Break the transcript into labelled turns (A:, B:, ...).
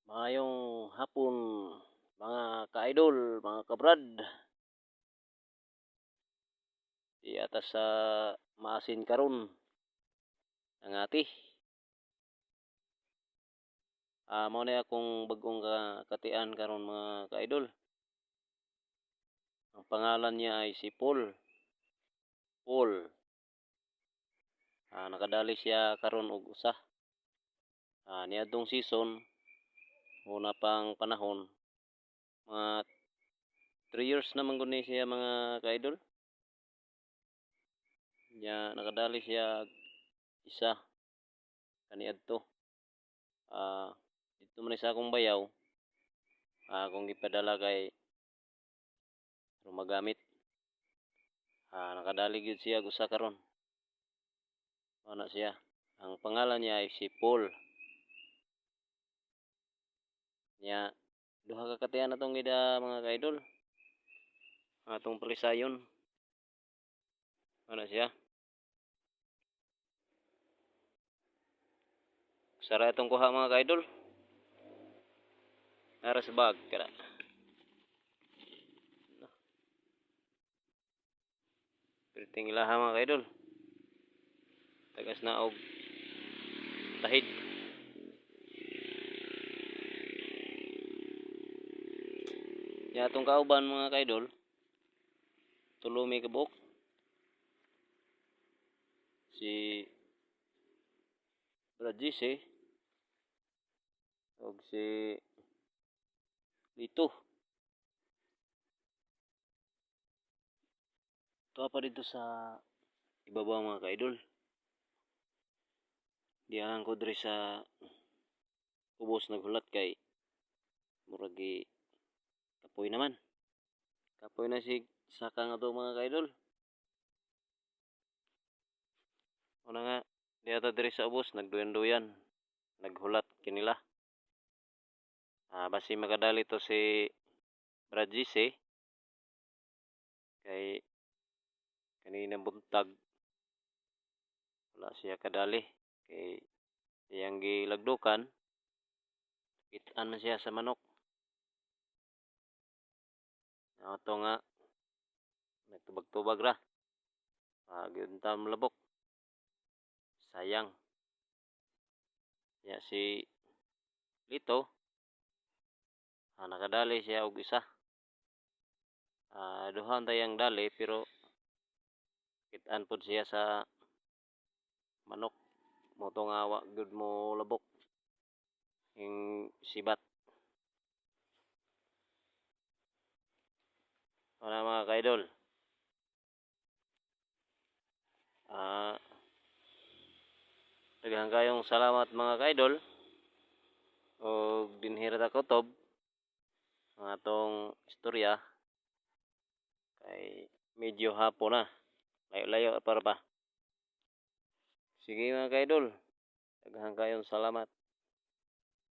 A: Maayong hapon mga ka-idol, mga kabrad. Di ata sa maasin karon ang ati. Mao na akong bagong katian karon mga ka-idol. Ang pangalan niya ay si Paul. Paul. Nakadali siya karon og usa. Niadtong season una pang panahon mga 3 years na man gud ni siya mga ka-idol. Nakadali siya isa kaniadto. Dito man sa akong bayaw. Akong gipadala kay magamit. Nakadali gyud siya usa karon. Ana siya. Ang pangalan niya ay si Paul. Duha ka katian atong gida mga ka-idol. Atong palisayon. Ana siya. Sara itong kuha mga ka-idol. Nara sa bag kada. Perting ilaha mga ka-idol. Tagas na og tahid. Atong kauban mga ka-idol. Tulumi kabuk. Si Brajise og si Lito. Tuwa pa dito sa ibabaw mga ka-idol. Diyan ko diri sa ubos naghulat kay muragi kapoy naman. Kapoy na si saka nga to mga ka-idol. Una nga diata diri sa ubos nagduyan-duyan. Naghulat kinila. Basi makadali to si Brajise kay kanina buntag wala siya kadali kay iyang gilagdukan kitaan man siya sa manok. Ato nga nagtubag-tubag ra. Gyud ta malabok. Sayang. Si Lito nakadali siya og isa. Duha tayang dali pero kitaan pod siya sa manok. Moto nga wa gyud mo labok. Yung sibat. Wala mga ka-idol. Daghang kayong salamat mga ka-idol. Og dinhi ra kutob ang atong istorya kay medyo hapon na. Layo-layo para pa. Sige mga ka-idol. Daghang kayong salamat.